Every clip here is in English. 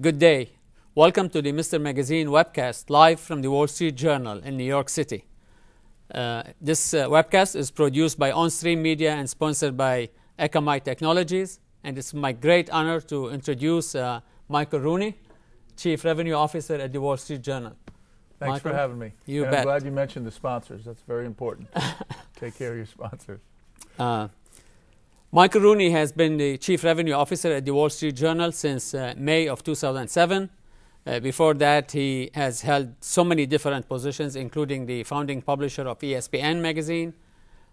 Good day. Welcome to the Mr. Magazine webcast live from the Wall Street Journal in New York City. This webcast is produced by OnStream Media and sponsored by Akamai Technologies. And it's my great honor to introduce Michael Rooney, Chief Revenue Officer at the Wall Street Journal. Thanks Michael, for having me. You and bet. I'm glad you mentioned the sponsors. That's very important. Take care of your sponsors. Michael Rooney has been the Chief Revenue Officer at the Wall Street Journal since May of 2007. Before that, he has held so many different positions, including the founding publisher of ESPN magazine,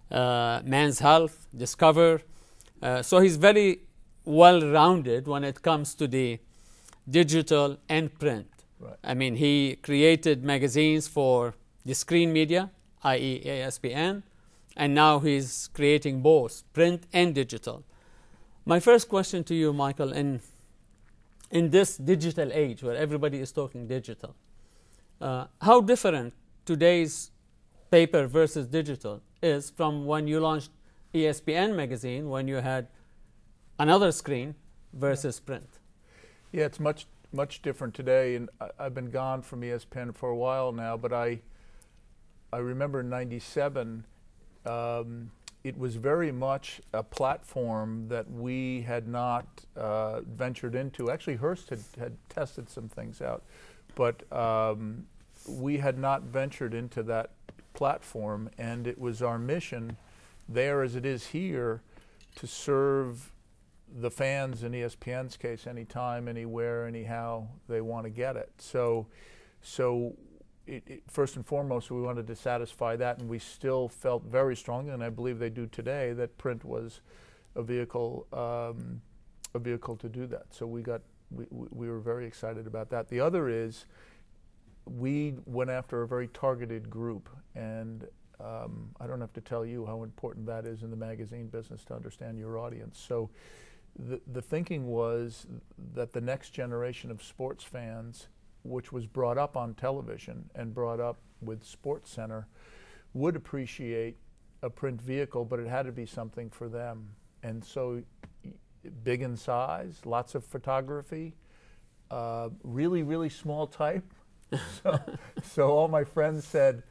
Men's Health, Discover. So he's very well-rounded when it comes to the digital and print. Right. I mean, he created magazines for the screen media, i.e. ESPN, and now he's creating both print and digital. My first question to you, Michael, in this digital age where everybody is talking digital, how different today's paper versus digital is from when you launched ESPN magazine, when you had another screen versus print? Yeah, it's much different today, and I've been gone from ESPN for a while now, but I remember in '97, it was very much a platform that we had not ventured into. Actually, Hearst had tested some things out, but we had not ventured into that platform, and it was our mission there, as it is here, to serve the fans in ESPN's case anytime, anywhere, anyhow they want to get it. So first and foremost, we wanted to satisfy that, and we still felt very strongly, and I believe they do today, that print was a vehicle to do that. So we were very excited about that. The other is we went after a very targeted group, and I don't have to tell you how important that is in the magazine business to understand your audience. So the thinking was that the next generation of sports fans, which was brought up on television and brought up with SportsCenter, would appreciate a print vehicle, but it had to be something for them. And so big in size, lots of photography, really, really small type. So all my friends said,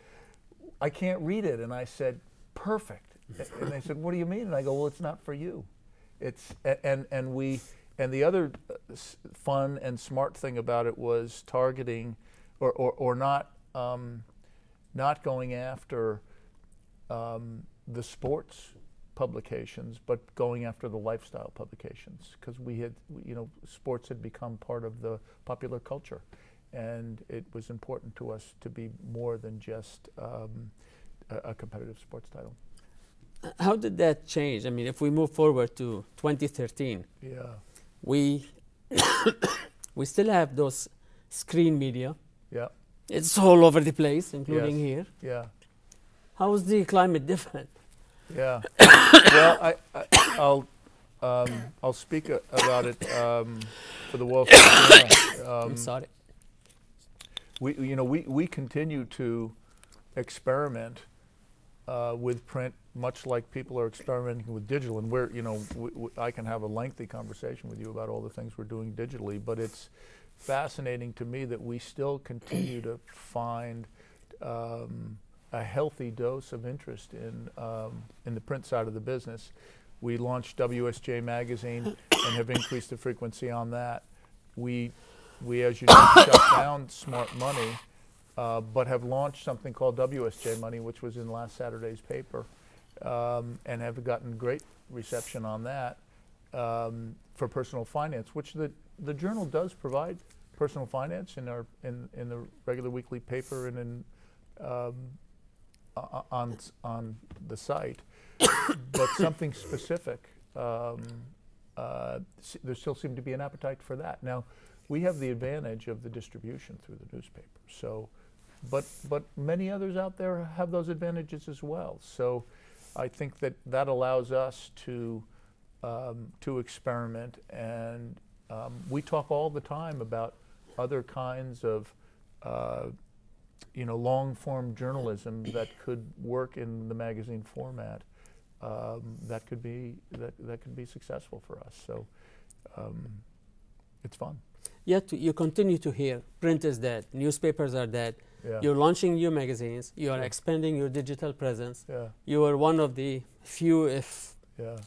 I can't read it. And I said, perfect. And they said, what do you mean? And I go, well, it's not for you. And the other fun and smart thing about it was targeting, or not going after the sports publications, but going after the lifestyle publications, because sports had become part of the popular culture, and it was important to us to be more than just a competitive sports title. How did that change? I mean, if we move forward to 2013, yeah, we still have those screen media. Yeah, it's all over the place, including here. Yeah. How is the climate different? Yeah. Well, I'll speak about it for the Wall Street Journal. I'm sorry. We continue to experiment with print, much like people are experimenting with digital, and I can have a lengthy conversation with you about all the things we're doing digitally, but it's fascinating to me that we still continue to find a healthy dose of interest in the print side of the business. We launched WSJ magazine and have increased the frequency on that. We as you know, shut down Smart Money, but have launched something called WSJ Money, which was in last Saturday's paper, and have gotten great reception on that for personal finance, which the journal does provide personal finance in the regular weekly paper and on the site, but something specific. There still seemed to be an appetite for that. Now, we have the advantage of the distribution through the newspaper. So, but many others out there have those advantages as well. So, I think that allows us to experiment, and we talk all the time about other kinds of long-form journalism that could work in the magazine format. That could be successful for us. So it's fun. yet you continue to hear print is dead, newspapers are dead. Yeah. You're launching new magazines. You are Yeah. expanding your digital presence. Yeah. You are one of the few, if Yeah.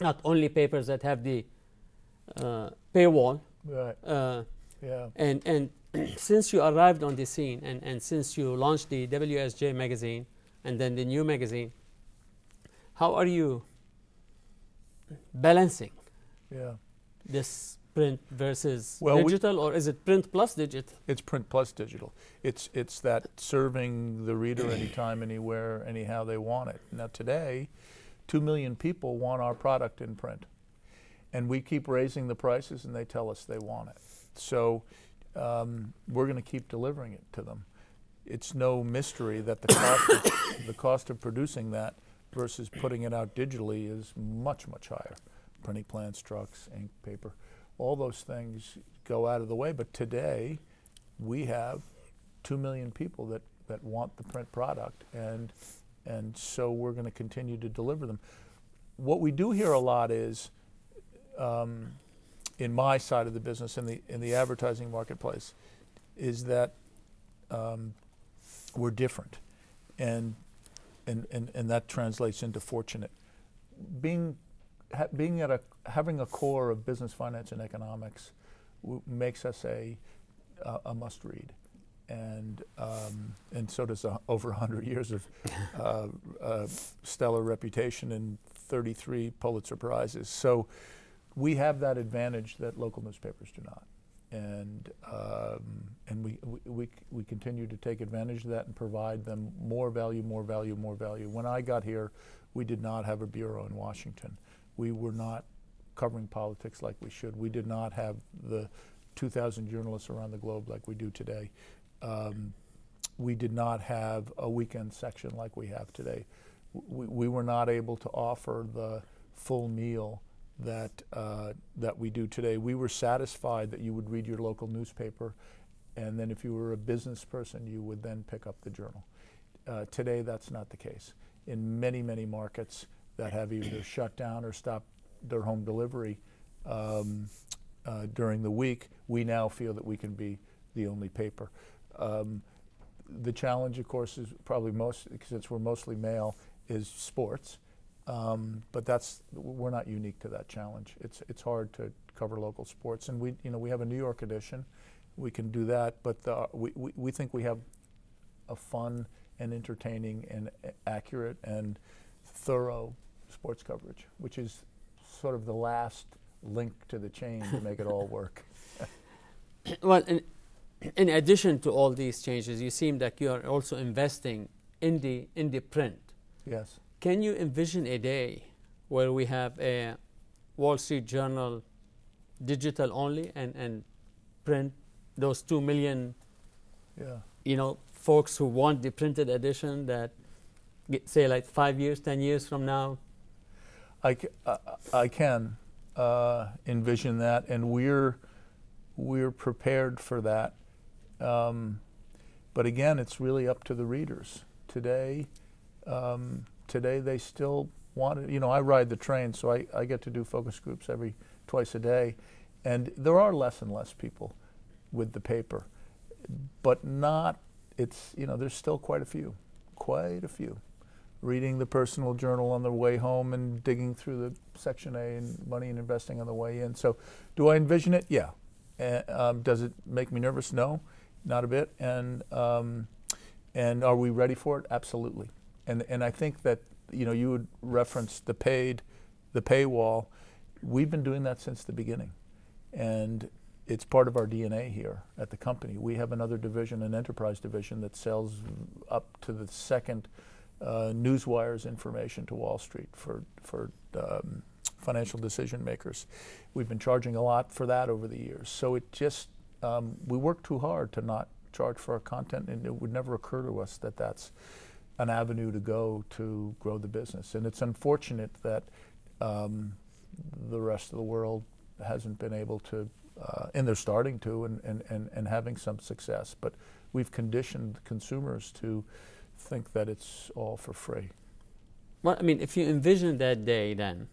not only, papers that have the paywall. Right. Yeah. And since you arrived on the scene, and since you launched the WSJ magazine and then the new magazine, how are you balancing Yeah. this print versus Well, digital, or is it print plus digital? It's print plus digital. It's that serving the reader anytime, anywhere, anyhow they want it. Now today, 2 million people want our product in print. And we keep raising the prices and they tell us they want it. So we're going to keep delivering it to them. It's no mystery that the cost of producing that versus putting it out digitally is much, much higher. Printing plants, trucks, ink, paper, all those things go out of the way. But today, we have 2 million people that want the print product, and so we're going to continue to deliver them. What we do hear a lot is, in my side of the business, in the advertising marketplace, is that we're different, and that translates into fortunate. Having a core of business, finance, and economics makes us a must read, and so does over 100 years of stellar reputation and 33 Pulitzer Prizes. So we have that advantage that local newspapers do not, and we continue to take advantage of that and provide them more value, more value, more value. When I got here, we did not have a bureau in Washington. We were not covering politics like we should. We did not have the 2,000 journalists around the globe like we do today. We did not have a weekend section like we have today. We were not able to offer the full meal that we do today. We were satisfied that you would read your local newspaper, and then if you were a business person, you would then pick up the journal. Today, that's not the case. In many, many markets that have either shut down or stopped their home delivery during the week, we now feel that we can be the only paper. The challenge, of course, is probably since we're mostly male, is sports. But we're not unique to that challenge. It's hard to cover local sports, and we have a New York edition. We can do that, but we think we have a fun and entertaining and accurate and thorough sports coverage, which is sort of the last link to the chain to make it all work. Well, in addition to all these changes, you seem like you are also investing in the print. Yes. Can you envision a day where we have a Wall Street Journal digital only and print those 2 million, folks who want the printed edition that, say, like 5 years, 10 years from now? I can envision that, and we're prepared for that. But again, it's really up to the readers. Today they still want it. I ride the train, so I get to do focus groups twice a day, and there are less and less people with the paper, but not. There's still quite a few reading the personal journal on their way home and digging through the Section A and Money and Investing on the way in. So, do I envision it? Yeah. Does it make me nervous? No, not a bit. And are we ready for it? Absolutely. And I think that you would reference the paywall. We've been doing that since the beginning, and it's part of our DNA here at the company. We have another division, an enterprise division, that sells up to the second newswires information to Wall Street for financial decision makers. We've been charging a lot for that over the years. So it just we work too hard to not charge for our content, and it would never occur to us that that's an avenue to go to grow the business. And it's unfortunate that the rest of the world hasn't been able to, and they're starting to, and having some success. But we've conditioned consumers to think that it's all for free. Well, if you envision that day then,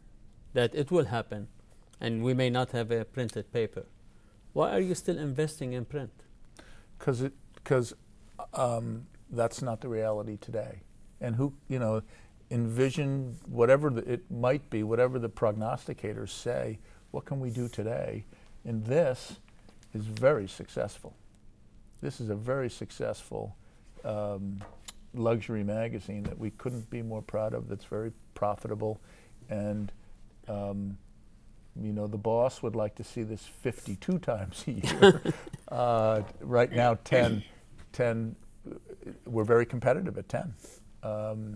that it will happen, and we may not have a printed paper, Why are you still investing in print? Because that's not the reality today. And who, envision whatever it might be, whatever the prognosticators say, what can we do today? And this is very successful. This is a very successful luxury magazine that we couldn't be more proud of, that's very profitable. And, the boss would like to see this 52 times a year. Right now, 10, we're very competitive at 10. Like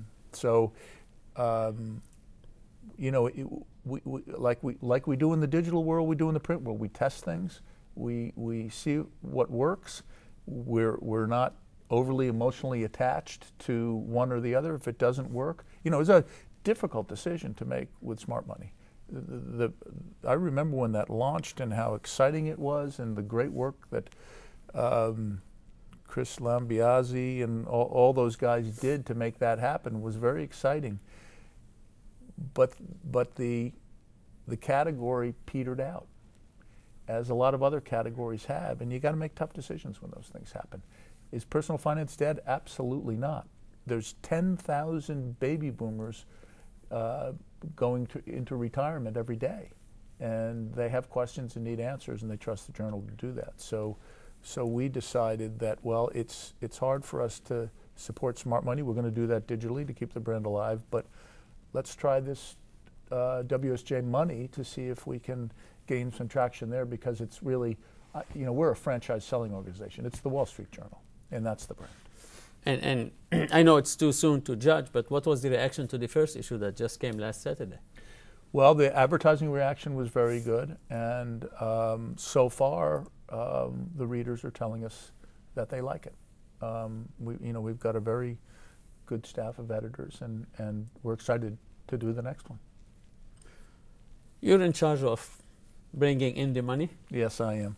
we do in the digital world, we do in the print world. We test things. We see what works. We're not overly emotionally attached to one or the other. If it doesn't work, it's a difficult decision to make with smart money. I remember when that launched and how exciting it was, and the great work that Chris Lambiase and all those guys did to make that happen was very exciting. But the category petered out, as a lot of other categories have, and you got to make tough decisions when those things happen. Is personal finance dead? Absolutely not. There's 10,000 baby boomers going into retirement every day, and they have questions and need answers, and they trust the journal to do that. So we decided that, well, it's hard for us to support smart money. We're going to do that digitally to keep the brand alive, but let's try this WSJ Money to see if we can gain some traction there, because it's really, we're a franchise selling organization. It's the Wall Street Journal, and that's the brand. And I know it's too soon to judge, but what was the reaction to the first issue that just came last Saturday? Well, the advertising reaction was very good, and so far the readers are telling us that they like it. We've got a very good staff of editors, and we're excited to do the next one. You're in charge of bringing in the money? Yes, I am.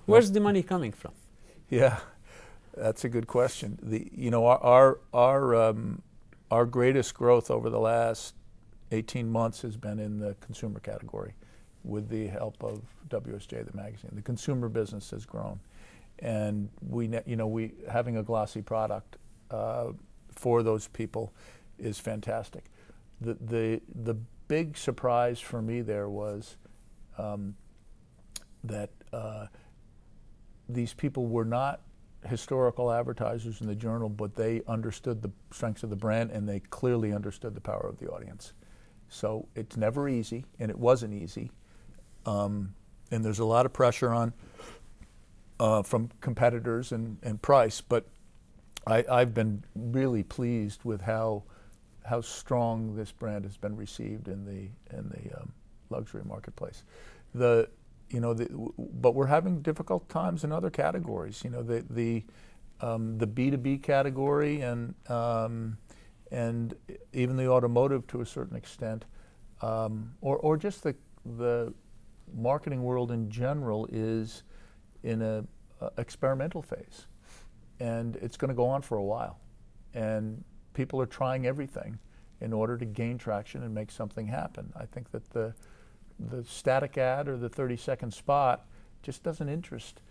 Where's the money coming from? Yeah, that's a good question. Our greatest growth over the last 18 months has been in the consumer category, with the help of WSJ, the magazine. The consumer business has grown, and we having a glossy product for those people is fantastic. The big surprise for me there was that these people were not historical advertisers in the journal, but they understood the strengths of the brand, and they clearly understood the power of the audience. So it's never easy, and it wasn't easy. And there's a lot of pressure on from competitors and price, but I've been really pleased with how strong this brand has been received in the luxury marketplace. But we're having difficult times in other categories. The B2B category and even the automotive to a certain extent, or just the marketing world in general is in a experimental phase, and it's going to go on for a while. And people are trying everything in order to gain traction and make something happen. I think that the static ad or the 30-second spot just doesn't interest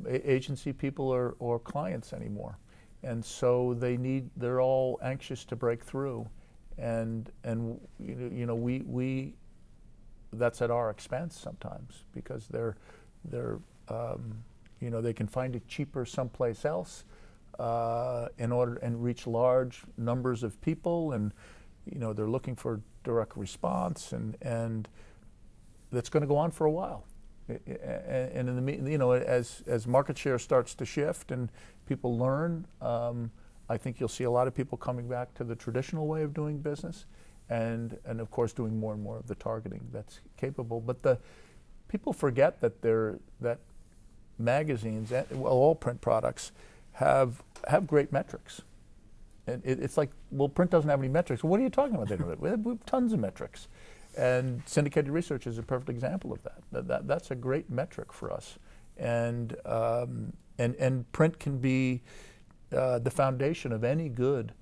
agency people or clients anymore. And so they're all anxious to break through, and we that's at our expense sometimes, because they can find it cheaper someplace else in order and reach large numbers of people, and they're looking for direct response, and that's going to go on for a while. And in the as market share starts to shift and people learn, I think you'll see a lot of people coming back to the traditional way of doing business, and of course doing more and more of the targeting that's capable. But the people forget that magazines, all print products, have great metrics. And it's like, well, print doesn't have any metrics. Well, what are you talking about? We have tons of metrics. And syndicated research is a perfect example of that. That's a great metric for us. And print can be the foundation of any good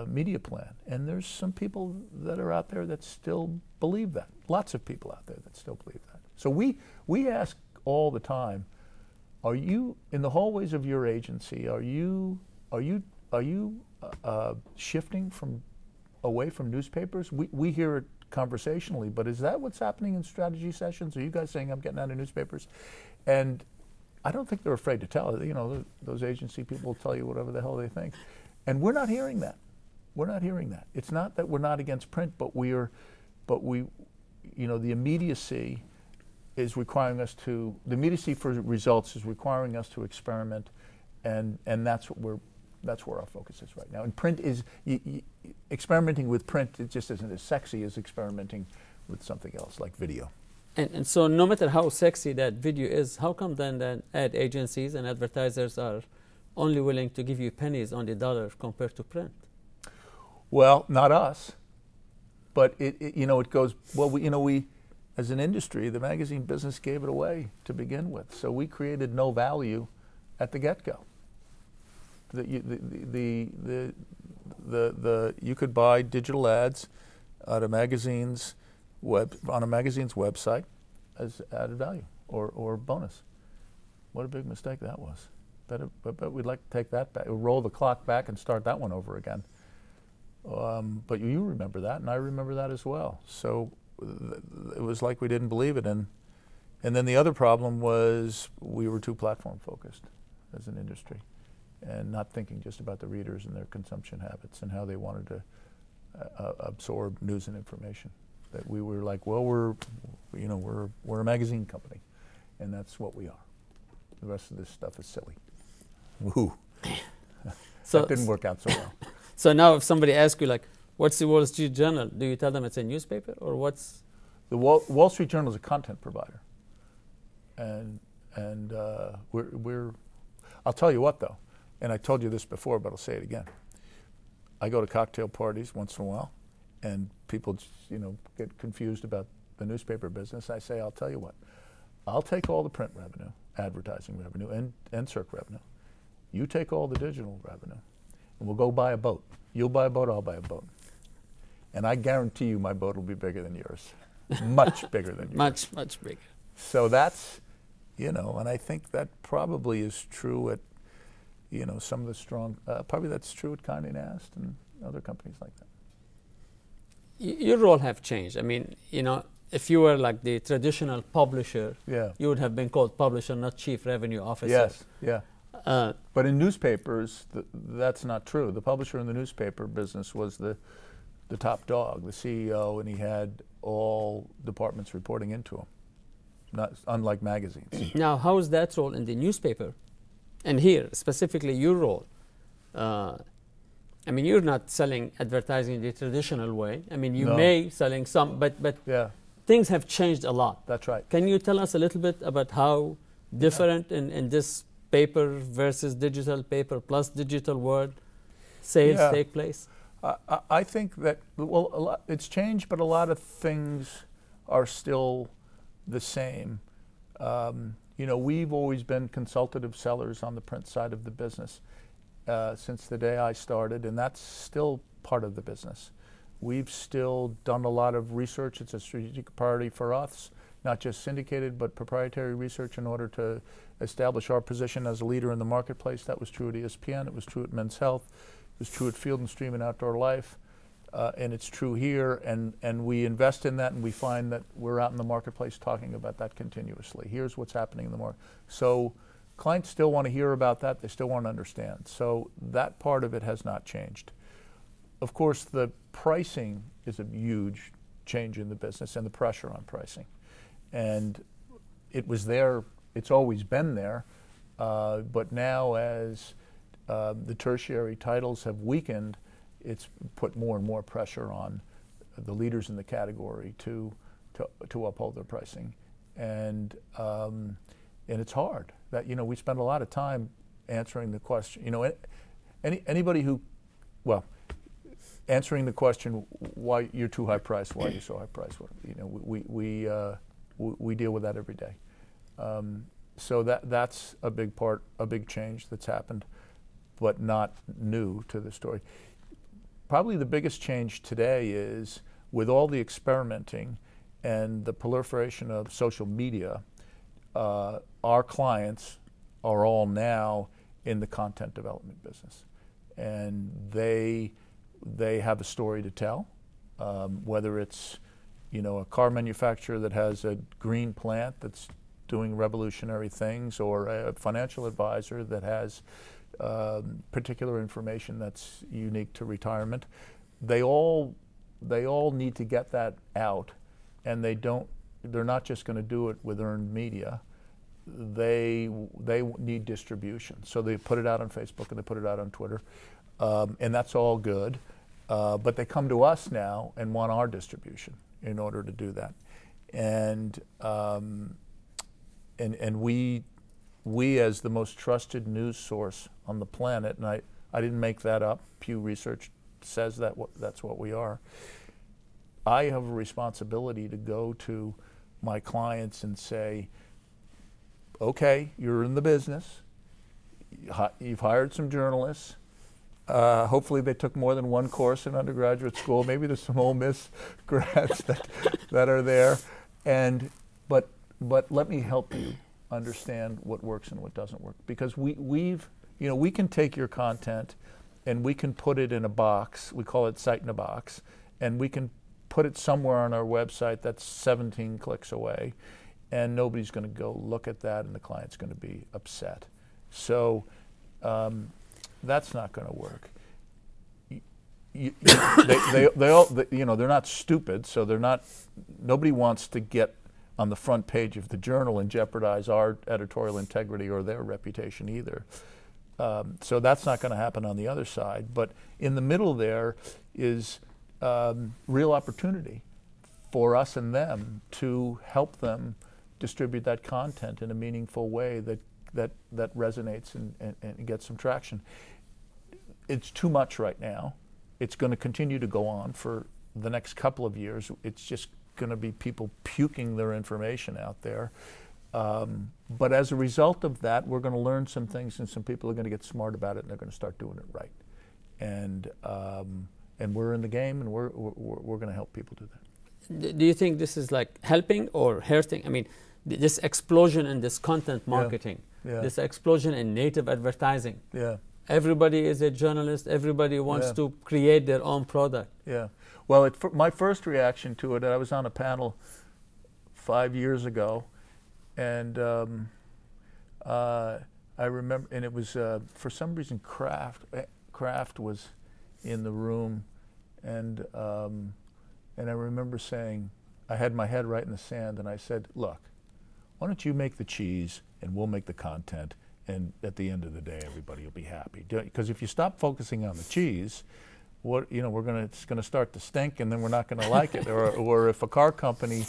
media plan. And there's some people that are out there that still believe that. Lots of people out there that still believe that. So we ask all the time, are you in the hallways of your agency? Are you shifting away from newspapers? We hear it conversationally, but is that what's happening in strategy sessions? Are you guys saying I'm getting out of newspapers? And I don't think they're afraid to tell it. You know, those agency people will tell you whatever the hell they think, and we're not hearing that. We're not hearing that. It's not that we're not against print, but the immediacy is requiring us to. The immediacy for results is requiring us to experiment, and that's where our focus is right now. And print is experimenting with print. It just isn't as sexy as experimenting with something else like video. And so no matter how sexy that video is, how come then that ad agencies and advertisers are only willing to give you pennies on the dollar compared to print? Well, not us, but it goes, well, we as an industry, the magazine business gave it away to begin with. So we created no value at the get-go. You could buy digital ads at a magazine's on a magazine's website as added value or bonus. What a big mistake that was. But we'd like to take that back, roll the clock back and start that one over again. But you remember that, and I remember that as well. So it was like we didn't believe it. And then the other problem was we were too platform focused as an industry, and not thinking just about the readers and their consumption habits and how they wanted to absorb news and information. That we were like, well, we're a magazine company, and that's what we are. The rest of this stuff is silly. Woo. So that didn't work out so well. So now if somebody asks you, like, what's the Wall Street Journal, do you tell them it's a newspaper, or what's? The Wall Street Journal is a content provider. And I'll tell you what, though, and I told you this before, but I'll say it again. I go to cocktail parties once in a while, and people get confused about the newspaper business. I say, I'll tell you what, I'll take all the print revenue, advertising revenue, and circ revenue. You take all the digital revenue, and we'll go buy a boat. You'll buy a boat, I'll buy a boat. And I guarantee you my boat will be bigger than yours. Much bigger than yours. Much bigger. So that's, and I think that probably is true at, some of the strong, probably that's true at Condé Nast and other companies like that. Your role have changed. I mean, if you were like the traditional publisher, you would have been called publisher, not chief revenue officer. Yes, yeah. But in newspapers, that's not true. The publisher in the newspaper business was the top dog, the CEO, and he had all departments reporting into him, unlike magazines. Now, how is that role in the newspaper? And here, specifically your role. I mean, you're not selling advertising the traditional way. I mean, you may selling some, but things have changed a lot. That's right. Can you tell us a little bit about how different in this paper versus digital, paper plus digital world sales take place? I think that, it's changed, but a lot of things are still the same. We've always been consultative sellers on the print side of the business since the day I started, and that's still part of the business. We've still done a lot of research. It's a strategic priority for us, not just syndicated, but proprietary research in order to establish our position as a leader in the marketplace. That was true at ESPN. It was true at Men's Health. It was true at Field and Stream and Outdoor Life. And it's true here. And we invest in that, and we find that we're out in the marketplace talking about that continuously. Here's what's happening in the market. So clients still want to hear about that. They still want to understand. So that part of it has not changed. Of course, the pricing is a huge change in the business, and the pressure on pricing. And it was there. It's always been there. But now as the tertiary titles have weakened, it's put more and more pressure on the leaders in the category to uphold their pricing. And it's hard. That we spend a lot of time answering the question. Anybody who, answering the question why you're too high priced, why you're so high priced. We deal with that every day. So that's a big part, a big change that's happened, but not new to the story. Probably the biggest change today is with all the experimenting and the proliferation of social media, our clients are all now in the content development business, and they have a story to tell, whether it's a car manufacturer that has a green plant that's doing revolutionary things, or a financial advisor that has particular information that's unique to retirement. They all need to get that out, and they're not just going to do it with earned media. They need distribution, so they put it out on Facebook and they put it out on Twitter, and that's all good. But they come to us now and want our distribution in order to do that, and we as the most trusted news source on the planet, and I didn't make that up. Pew Research says that's what we are. I have a responsibility to go to my clients and say, okay, you're in the business, you've hired some journalists, hopefully they took more than one course in undergraduate school, maybe there's some Ole Miss grads that are there, but let me help you understand what works and what doesn't work, because we can take your content and we can put it in a box, we call it Site in a Box, and we can put it somewhere on our website that's 17 clicks away, and nobody's going to go look at that, and the client's going to be upset. So that's not going to work. They're not stupid, so nobody wants to get on the front page of the Journal and jeopardize our editorial integrity or their reputation either. So that's not going to happen on the other side. But in the middle there is real opportunity for us and them to help them distribute that content in a meaningful way that resonates and gets some traction. It's too much right now. It's going to continue to go on for the next couple of years. It's just going to be people puking their information out there. But as a result of that, we're going to learn some things, and some people are going to get smart about it, and they're going to start doing it right. And we're in the game, and we're going to help people do that. Do you think this is like helping or hurting? I mean, this explosion in this content marketing, this explosion in native advertising. Yeah. Everybody is a journalist. Everybody wants to create their own product. Yeah. Well, my first reaction to it, I was on a panel 5 years ago, and I remember, and it was for some reason Kraft was in the room, and I remember saying, I had my head right in the sand, and I said, look, why don't you make the cheese and we'll make the content, and at the end of the day everybody will be happy. Because if you stop focusing on the cheese, it's going to start to stink, and then we're not going to like it. Or if a car company,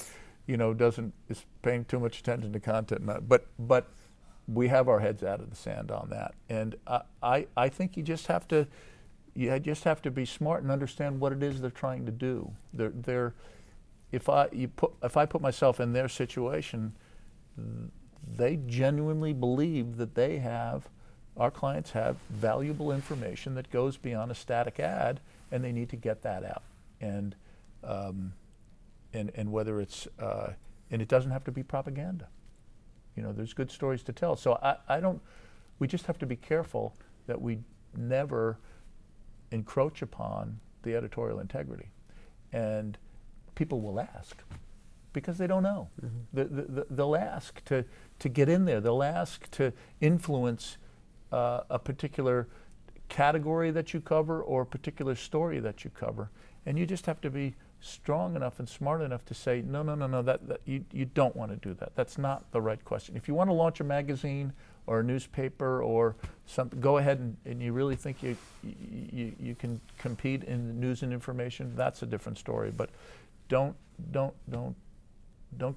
is paying too much attention to content, but we have our heads out of the sand on that. And I think you just have to be smart and understand what it is they're trying to do. If I put myself in their situation, they genuinely believe that our clients have valuable information that goes beyond a static ad, and they need to get that out. And whether it's and it doesn't have to be propaganda. There's good stories to tell. So we just have to be careful that we never encroach upon the editorial integrity. And people will ask, because they don't know. Mm-hmm. They'll ask to get in there. They'll ask to influence a particular category that you cover or a particular story that you cover. And you just have to be strong enough and smart enough to say, no, that you don't want to do that. That's not the right question. If you want to launch a magazine or a newspaper or something, go ahead and you really think you can compete in news and information, that's a different story. But don't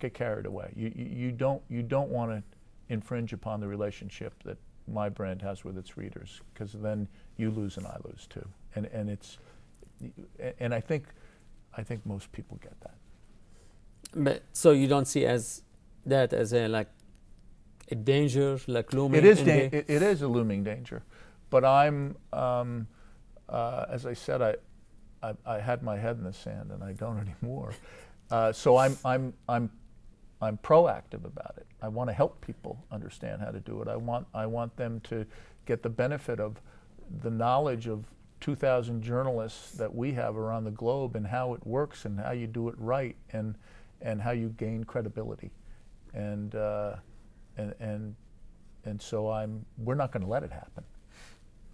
get carried away. You don't want to infringe upon the relationship that my brand has with its readers, because then you lose and I lose too. And I think most people get that. But so you don't see that as a danger, like looming? It is a looming danger, but I'm as I said, I had my head in the sand, and I don't anymore. So I'm proactive about it. I want to help people understand how to do it. I want them to get the benefit of the knowledge of 2,000 journalists that we have around the globe and how it works and how you do it right and how you gain credibility. And so we're not going to let it happen.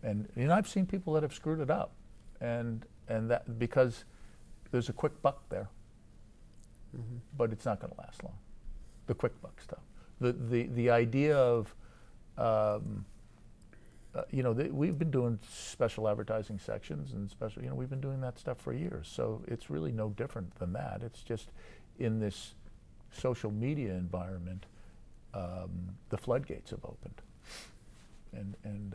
And I've seen people that have screwed it up, and that because there's a quick buck there, but it's not going to last long. The quick buck stuff. The idea of we've been doing special advertising sections and special, we've been doing that stuff for years. So it's really no different than that. It's just in this social media environment, the floodgates have opened, and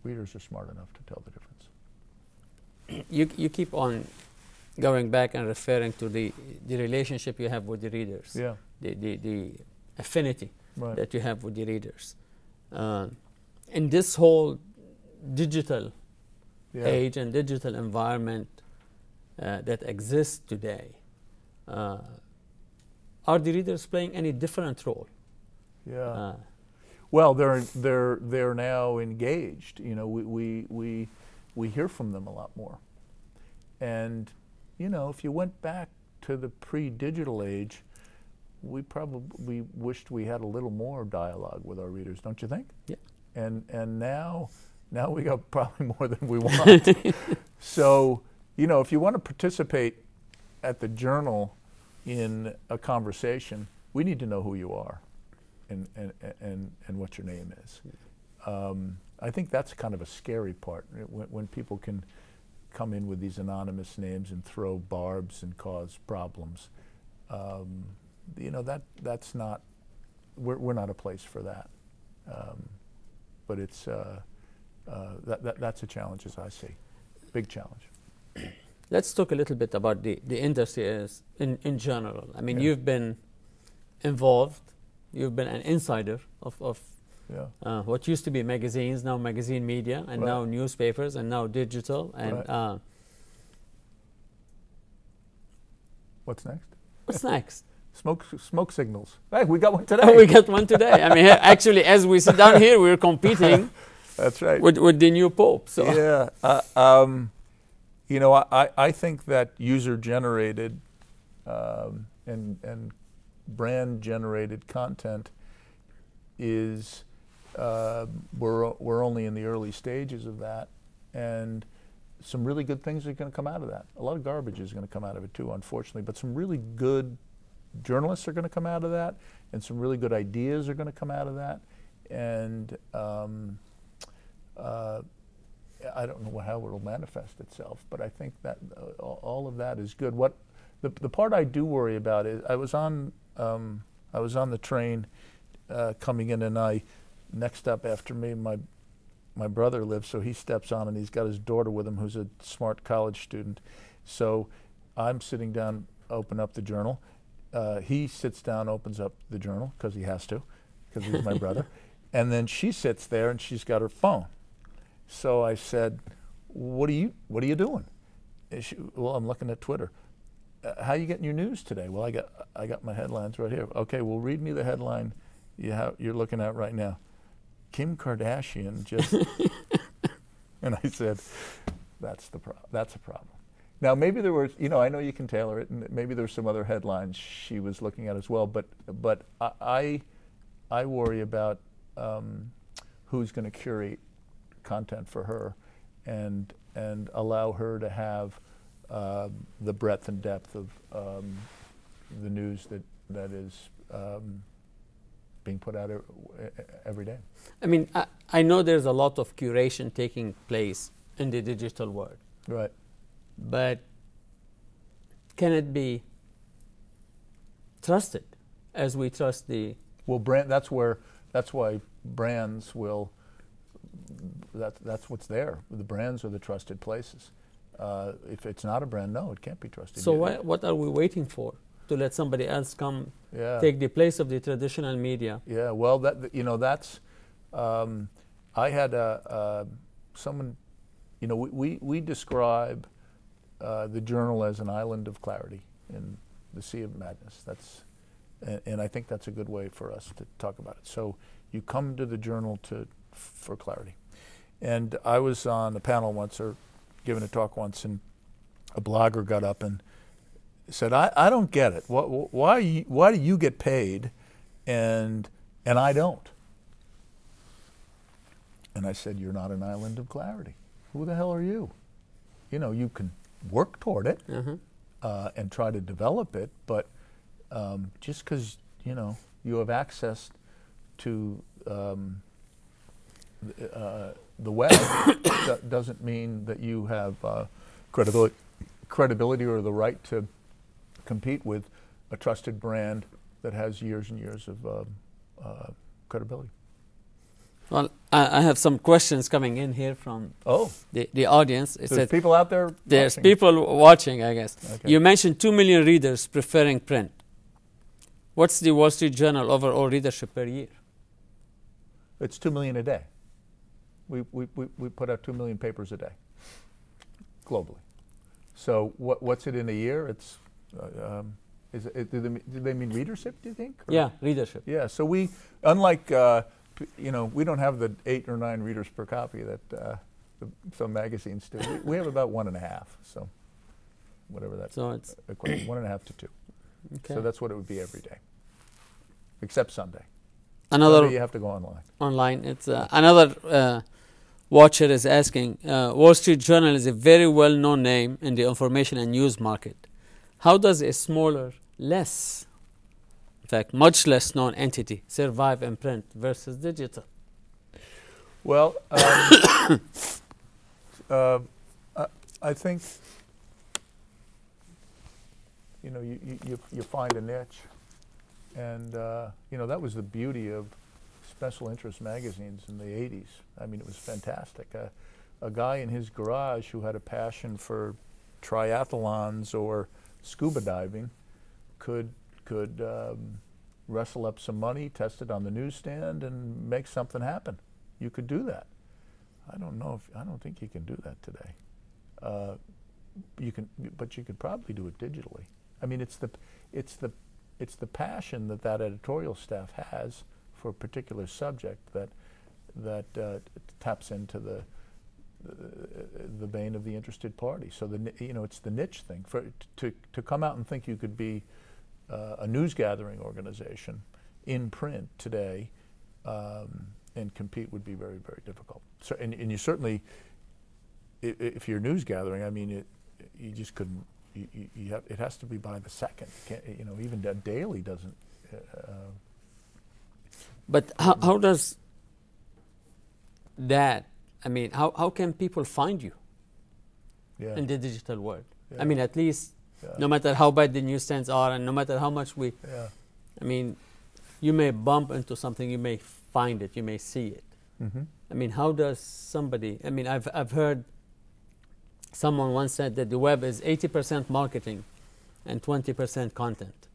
readers are smart enough to tell the difference. You keep on going back and referring to the relationship you have with the readers, yeah, the affinity right. that you have with the readers. In this whole digital age and digital environment that exists today, are the readers playing any different role? Yeah. Well, they're now engaged. We hear from them a lot more. And if you went back to the pre-digital age, we probably wished we had a little more dialogue with our readers, don't you think? Yeah. And now we got probably more than we want. So, if you want to participate at the Journal in a conversation, we need to know who you are and what your name is. I think that's kind of a scary part, when people can come in with these anonymous names and throw barbs and cause problems. That's not, we're not a place for that. But it's that's a challenge, as I see, big challenge. Let's talk a little bit about the industry as in general. I mean, you've been involved, you've been an insider of what used to be magazines, now magazine media, and now newspapers, and now digital. And what's next? What's next? Smoke signals. Hey, we got one today. Oh, we got one today. I mean, actually, as we sit down here, we're competing. That's right. With the new Pope. So yeah, I think that user-generated and brand-generated content is we're only in the early stages of that, and some really good things are going to come out of that. A lot of garbage is going to come out of it too, unfortunately, but some really good journalists are going to come out of that, and some really good ideas are going to come out of that. And I don't know how it will manifest itself, but I think that all of that is good. What the part I do worry about is I was on the train coming in, and next up after me, my brother lives, so he steps on, and he's got his daughter with him, who's a smart college student. So I'm sitting down, open up the Journal. He sits down, opens up the Journal because he has to, because he's my brother. And then she sits there and she's got her phone. So I said, "What are you doing?" Well, I'm looking at Twitter. How are you getting your news today? Well, I got my headlines right here. Okay, well, read me the headline you're looking at right now. Kim Kardashian just, and I said, that's a problem. Now, maybe there were, I know you can tailor it, and maybe there's some other headlines she was looking at as well, but I worry about who's going to curate content for her and allow her to have the breadth and depth of the news that is being put out every day. I mean, I know there's a lot of curation taking place in the digital world. Right. But can it be trusted as we trust the... Well, that's why brands will, that's what's there. The brands are the trusted places. If it's not a brand, no, it can't be trusted. So what are we waiting for? To let somebody else come take the place of the traditional media? Yeah, well, that's, I had someone, we describe the Journal as an island of clarity in the sea of madness. And I think that's a good way for us to talk about it. So you come to the journal for clarity. And I was on a panel once, or giving a talk once, and a blogger got up and said, I don't get it. Why do you get paid and I don't? And I said, you're not an island of clarity. Who the hell are you? You know, you can work toward it and try to develop it, but just because, you know, you have access to the web doesn't mean that you have credibility or the right to compete with a trusted brand that has years and years of credibility. Well, I have some questions coming in here from the audience. There's people out there There's watching. people watching, I guess. Okay. You mentioned 2 million readers preferring print. What's the Wall Street Journal overall readership per year? It's 2 million a day. We put out 2 million papers a day, globally. So what's it in a year? It's do they mean readership, do you think? Or? Yeah, readership. Yeah, so we, unlike, you know, we don't have the 8 or 9 readers per copy that some magazines do. We have about 1.5, so whatever that's equivalent, 1.5 to 2. Okay. So that's what it would be every day, except Sunday. Another Sunday you have to go online. Online. It's another watcher is asking, Wall Street Journal is a very well-known name in the information and news market. How does a smaller, in fact, much less known entity survive in print versus digital? Well, I think, you know, you find a niche, and you know, that was the beauty of special interest magazines in the 80s. I mean, it was fantastic. A guy in his garage who had a passion for triathlons or scuba diving could wrestle up some money, test it on the newsstand, and make something happen. You could do that. I don't think you can do that today. But you could probably do it digitally. I mean, it's the passion that editorial staff has for a particular subject that taps into the vein of the interested party. So you know, it's the niche thing. To come out and think you could be a news gathering organization in print today and compete would be very, very difficult. So and you certainly, if you're news gathering, I mean, you just couldn't. You have, it has to be by the second. You know, even daily doesn't. But how does that? I mean, how can people find you in the digital world? I mean, at least no matter how bad the newsstands are, and no matter how much we, I mean, you may bump into something, you may find it, you may see it. I mean, how does somebody? I mean, I've heard someone once said that the web is 80% marketing and 20% content.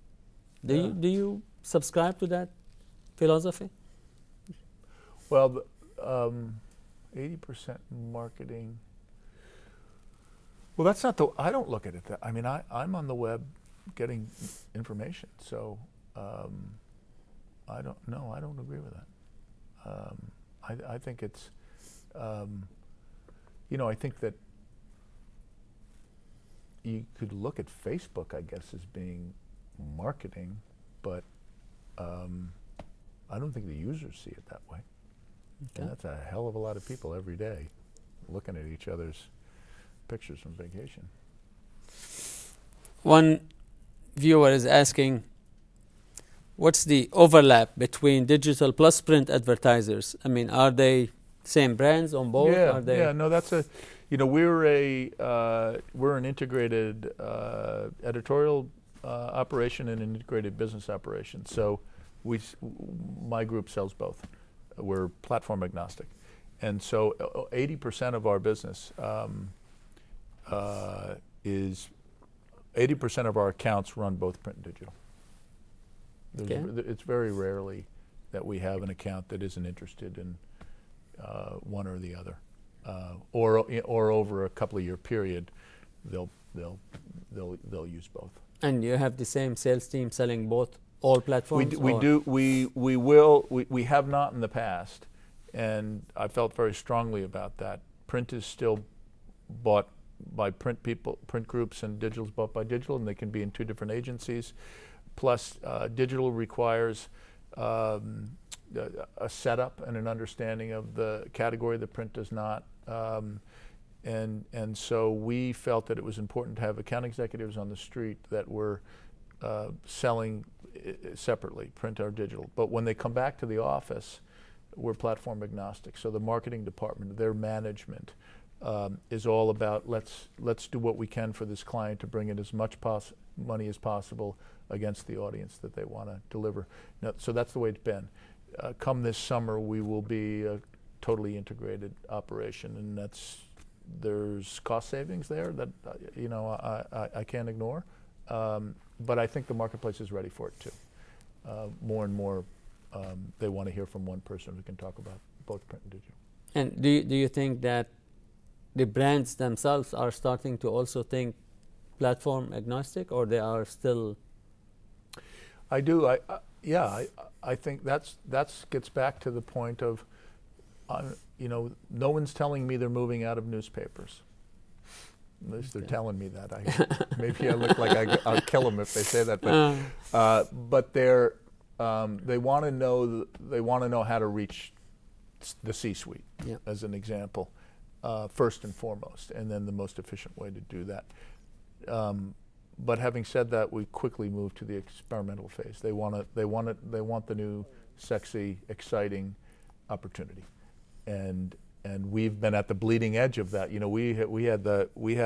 Do you subscribe to that philosophy? Well, 80% marketing. Well, that's not the. I don't look at it that. I mean, I'm on the web getting information, so I don't. No, I don't agree with that. I think it's. You know, I think that you could look at Facebook, I guess, as being marketing, but I don't think the users see it that way. Okay. And that's a hell of a lot of people every day looking at each other's pictures from vacation. One viewer is asking, what's the overlap between digital plus print advertisers? I mean, are they same brands on both? Yeah, are they no, that's a, you know, we're an integrated editorial operation and an integrated business operation. So my group sells both. We're platform agnostic. And so 80% of our business is 80% of our accounts run both print and digital. It's very rarely that we have an account that isn't interested in one or the other, or over a couple of year period, they'll use both. And you have the same sales team selling both all platforms? We have not in the past, and I felt very strongly about that. Print is still bought by print people, print groups, and digital is bought by digital, and they can be in two different agencies. Plus, digital requires a setup and an understanding of the category that print does not. And so we felt that it was important to have account executives on the street that were selling separately, print or digital. But when they come back to the office, we're platform agnostic. So the marketing department, their management, is all about let's do what we can for this client to bring in as much money as possible against the audience that they want to deliver. Now, so that's the way it's been. Come this summer, we will be a totally integrated operation, and there's cost savings there that I can't ignore. But I think the marketplace is ready for it too. More and more, they want to hear from one person who can talk about both print and digital. And do you think that the brands themselves are starting to also think platform agnostic, or they are still? I do. I think that gets back to the point of, no one's telling me they're moving out of newspapers. At least they're telling me that. Maybe I look like I'll kill them if they say that. But they want to know. They want to know how to reach the C-suite, as an example, first and foremost, and then the most efficient way to do that. But having said that, we quickly moved to the experimental phase. They want the new, sexy, exciting opportunity, and we've been at the bleeding edge of that. We had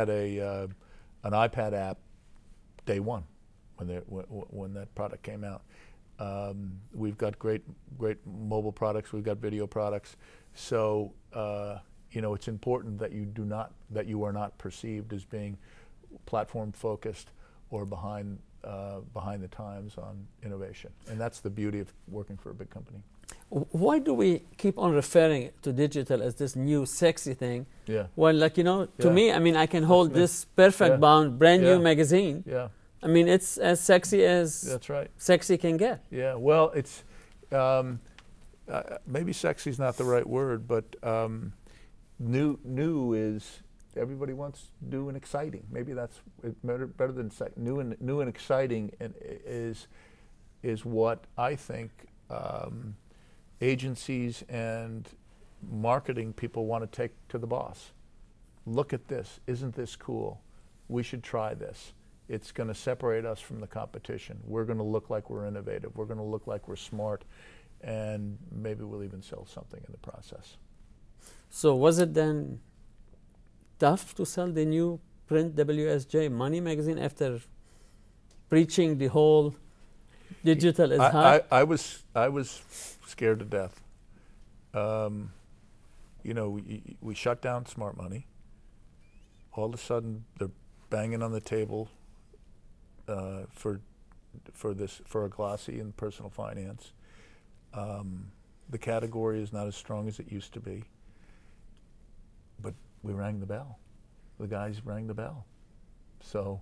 an iPad app day one when that product came out. We've got great mobile products. We've got video products. So it's important that you are not perceived as being platform focused or behind the times on innovation. And that's the beauty of working for a big company. Why do we keep on referring to digital as this new sexy thing? Yeah. Well, to me, I can hold this perfect bound brand new magazine. Yeah. It's as sexy as that's right. Sexy can get. Yeah. Well, it's maybe sexy is not the right word, but new is everybody wants new and exciting. Maybe that's better than new and exciting is what I think agencies and marketing people want to take to the boss. Look at this. Isn't this cool? We should try this. It's going to separate us from the competition. We're going to look like we're innovative. We're going to look like we're smart, and maybe we'll even sell something in the process. So was it then tough to sell the new print WSJ Money magazine after preaching the whole digital is hot? I was scared to death. We shut down Smart Money. All of a sudden, they're banging on the table for a glossy in personal finance. The category is not as strong as it used to be. But we rang the bell. The guys rang the bell. So,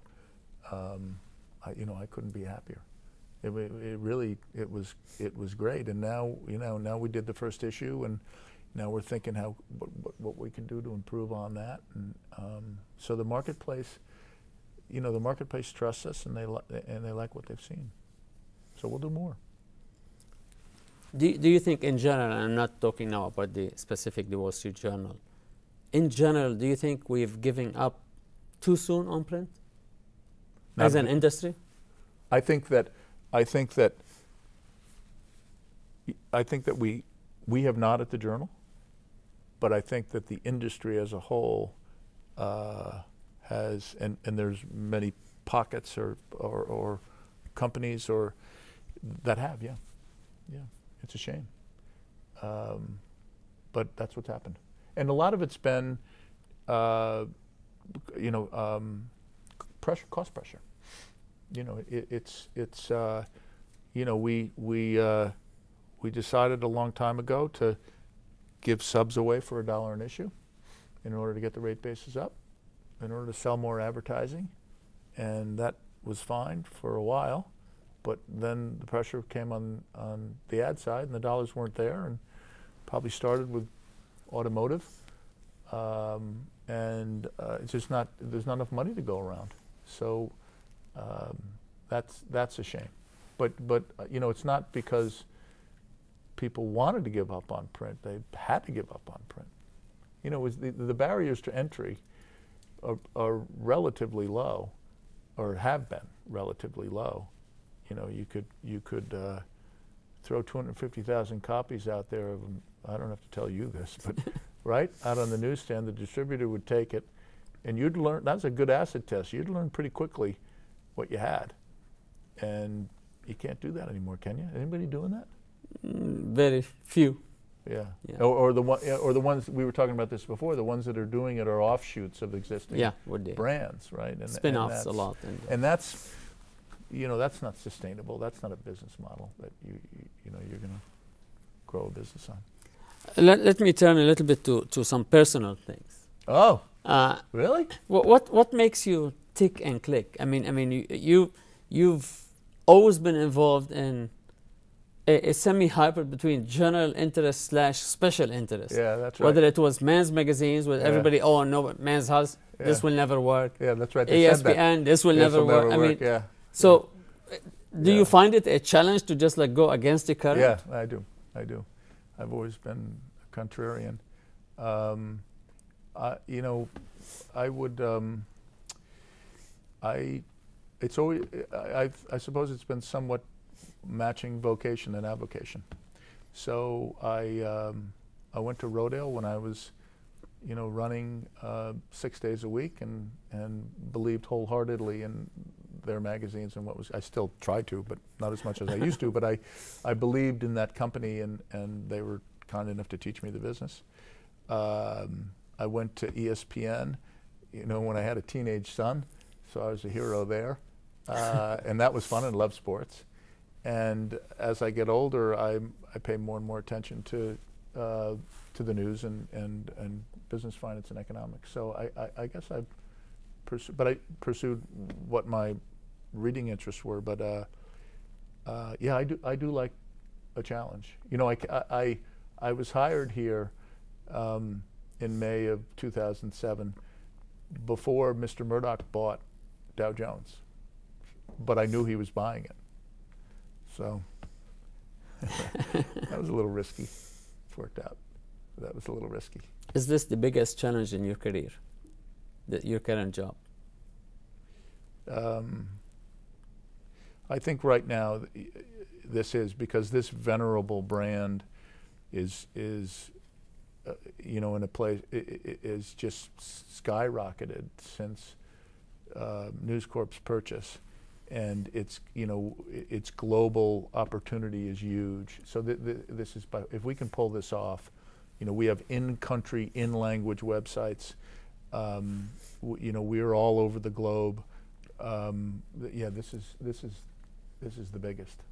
I couldn't be happier. It was great. And now we did the first issue, and now we're thinking what we can do to improve on that. And so the marketplace trusts us, and they like what they've seen. So we'll do more. Do you think in general, and I'm not talking now about the Wall Street Journal, in general, do you think we've given up too soon on print as an industry? I think that we have not at the Journal, but I think that the industry as a whole has, and there's many pockets or companies that have, yeah. It's a shame, but that's what's happened. And a lot of it's been, cost pressure. We decided a long time ago to give subs away for $1 an issue in order to get the rate bases up, in order to sell more advertising, and that was fine for a while. but then the pressure came on the ad side, and the dollars weren't there, and probably started with automotive, and it's just not, there's not enough money to go around. So that's a shame. But you know, it's not because people wanted to give up on print. They had to give up on print. You know, it was the barriers to entry are relatively low, or have been relatively low. You know, you could throw 250,000 copies out there of them. I don't have to tell you this, but right out on the newsstand, the distributor would take it, and you'd learn. That's a good acid test. You'd learn pretty quickly what you had, and you can't do that anymore, can you? Anybody doing that? Very few. Yeah. Or the ones we were talking about this before. The ones that are doing it are offshoots of existing brands, right? And spin-offs a lot. And that's, you know, that's not sustainable. That's not a business model that you know you're going to grow a business on. Let me turn a little bit to some personal things. Oh, really? What makes you tick and click? I mean, you've always been involved in a semi-hybrid between general interest / special interest. Yeah, that's right. Whether it was men's magazines, where everybody, oh no, but men's house, this will never work. Yeah, that's right. ESPN, this will never work. I mean, so do you find it a challenge to just like go against the current? Yeah, I do. I've always been a contrarian. You know, I would. It's always. I suppose it's been somewhat matching vocation and avocation. So I went to Rodale when I was, you know, running 6 days a week, and believed wholeheartedly in their magazines and what was. I still try to, but not as much as I used to. But I believed in that company, and they were kind enough to teach me the business. I went to ESPN, you know, when I had a teenage son, so I was a hero there, and that was fun, and loved sports. And as I get older, I pay more and more attention to the news and business, finance, and economics. So I guess I pursued what my reading interests were. But yeah, I do like a challenge. You know, I was hired here in May of 2007, before Mr. Murdoch bought Dow Jones, but I knew he was buying it. So that was a little risky. It's worked out. That was a little risky. Is this the biggest challenge in your career, your current job? I think right now this is, because this venerable brand is you know, in a place, is just skyrocketed since News Corp's purchase. And it's, you know, its global opportunity is huge. So this is, if we can pull this off, you know, we have in-country, in-language websites. You know, we're all over the globe. Yeah, this is the biggest.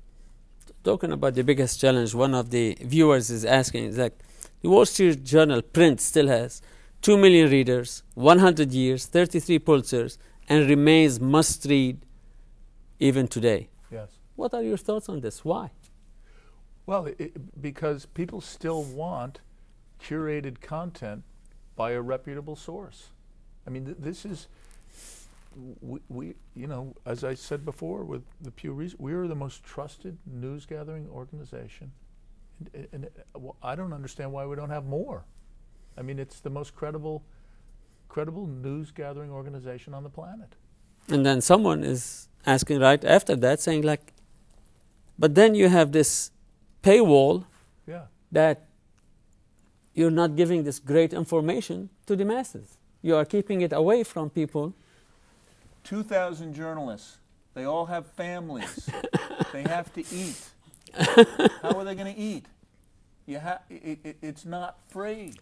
Talking about the biggest challenge, one of the viewers is asking, is like, the Wall Street Journal print still has 2 million readers, 100 years, 33 Pulitzers, and remains must-read even today. Yes. What are your thoughts on this? Why? Well, because people still want curated content by a reputable source. I mean, this is, we, you know, as I said before with the Pew Research, we are the most trusted news gathering organization. And well, I don't understand why we don't have more. I mean, it's the most credible news gathering organization on the planet. And then someone is asking right after that, saying like, but then you have this paywall that you're not giving this great information to the masses. You are keeping it away from people. 2,000 journalists. They all have families. They have to eat. How are they going to eat? It's not free.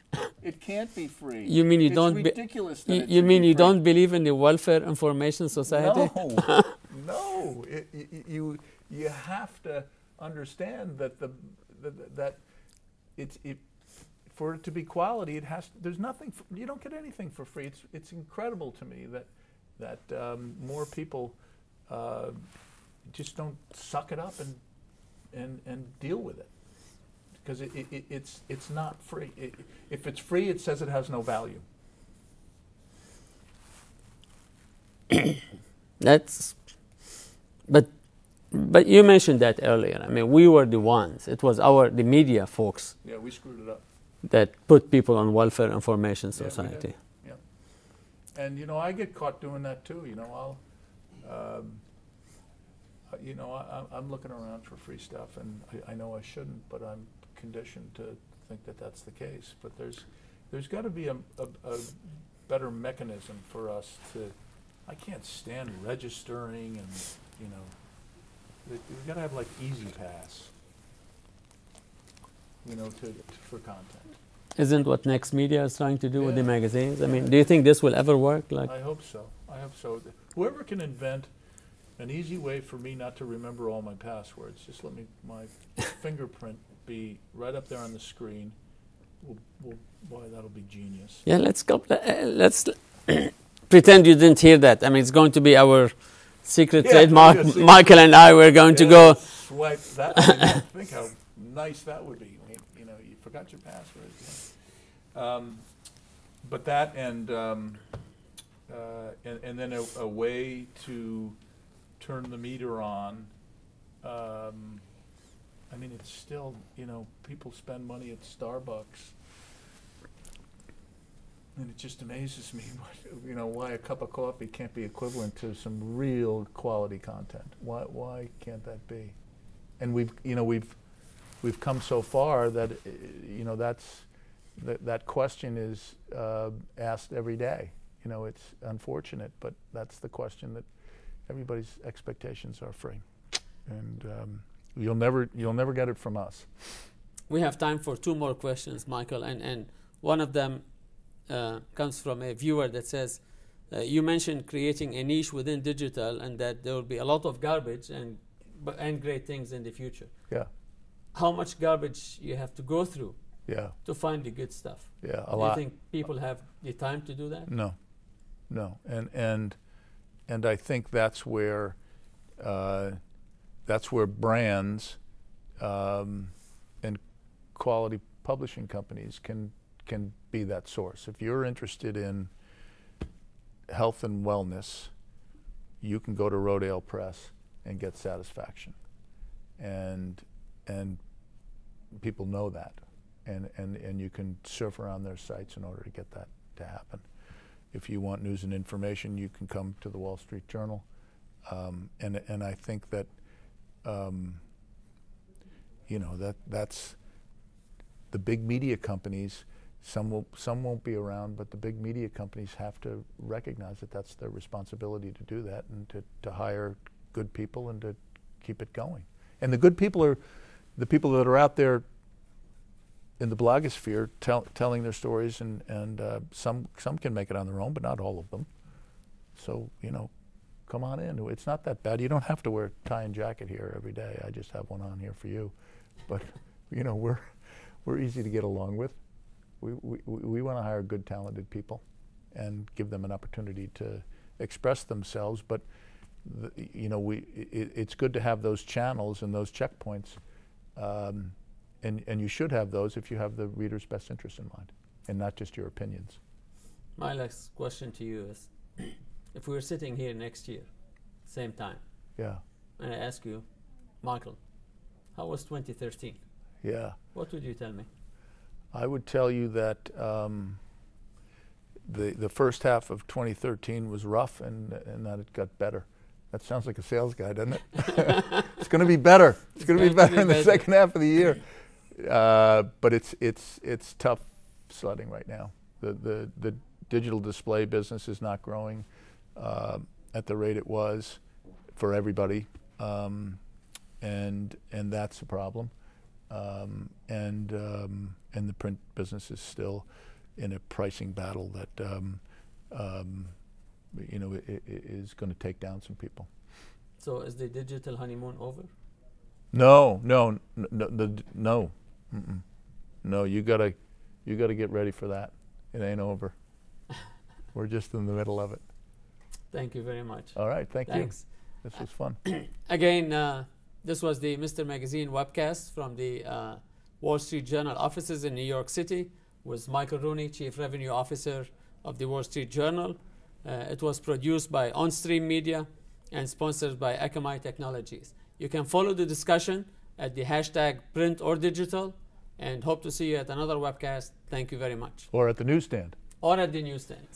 It can't be free. You mean it's ridiculous that you mean you don't believe in the Welfare Information Society? No, no. You have to understand that for it to be quality, it has. There's nothing. You don't get anything for free. It's incredible to me that more people just don't suck it up and deal with it, because it's not free. If it's free, it says it has no value. But you mentioned that earlier. I mean, we were the ones. It was the media folks. Yeah, we screwed it up. That put people on welfare information society. Yeah, and I get caught doing that too. I'm looking around for free stuff, and I know I shouldn't, but I'm conditioned to think that that's the case. But there's got to be a better mechanism for us to. I can't stand registering, and we've got to have like Easy Pass, for content. Isn't what Next Media is trying to do with the magazines? I mean, do you think this will ever work? I hope so. Whoever can invent an easy way for me not to remember all my passwords, just let my fingerprint be right up there on the screen. Boy, that'll be genius. Yeah, let's pretend you didn't hear that. I mean, it's going to be our secret trademark. Michael and I were going to go swipe that. Think how nice that would be. You forgot your password. But that and then a way to turn the meter on. I mean, it's still, people spend money at Starbucks, and it just amazes me, why a cup of coffee can't be equivalent to some real quality content. Why can't that be? And we've come so far that that question is asked every day. It's unfortunate, but that's the question that everybody's expectations are free, and you'll never get it from us. We have time for 2 more questions, Michael, and one of them comes from a viewer that says, you mentioned creating a niche within digital, and that there will be a lot of garbage and great things in the future. Yeah. How much garbage you have to go through? Yeah. To find the good stuff. Yeah, a lot. Do you think people have the time to do that? No, and I think that's where brands and quality publishing companies can be that source. If you're interested in health and wellness, you can go to Rodale Press and get satisfaction, and people know that, and you can surf around their sites in order to get that to happen. If you want news and information, you can come to the Wall Street Journal, and I think that that's the big media companies. Some won't be around, but the big media companies have to recognize that that's their responsibility to do that, and to hire good people and to keep it going. And the good people are the people that are out there in the blogosphere telling their stories, and some can make it on their own, but not all of them. So, come on in. It's not that bad. You don't have to wear a tie and jacket here every day. I just have one on here for you. But, we're easy to get along with. We want to hire good, talented people and give them an opportunity to express themselves. But, it's good to have those channels and those checkpoints. And you should have those if you have the reader's best interest in mind, and not just your opinions. My last question to you is, if we were sitting here next year, same time, yeah, and I ask you, Michael, how was 2013? Yeah. What would you tell me? I would tell you that the first half of 2013 was rough, and that it got better. That sounds like a sales guy, doesn't it? It's going to be better. It's going to be better in the second half of the year. But it's tough sledding right now. The digital display business is not growing at the rate it was for everybody, and that's a problem. And the print business is still in a pricing battle that it is going to take down some people. So is the digital honeymoon over? No. No, you gotta get ready for that. It ain't over. We're just in the middle of it. Thank you very much. All right, thanks. Thanks. This was fun. Again, this was the Mr. Magazine webcast from the Wall Street Journal offices in New York City with Michael Rooney, Chief Revenue Officer of the Wall Street Journal. It was produced by OnStream Media and sponsored by Akamai Technologies. You can follow the discussion at the hashtag print or digital, and hope to see you at another webcast. Thank you very much. Or at the newsstand. Or at the newsstand.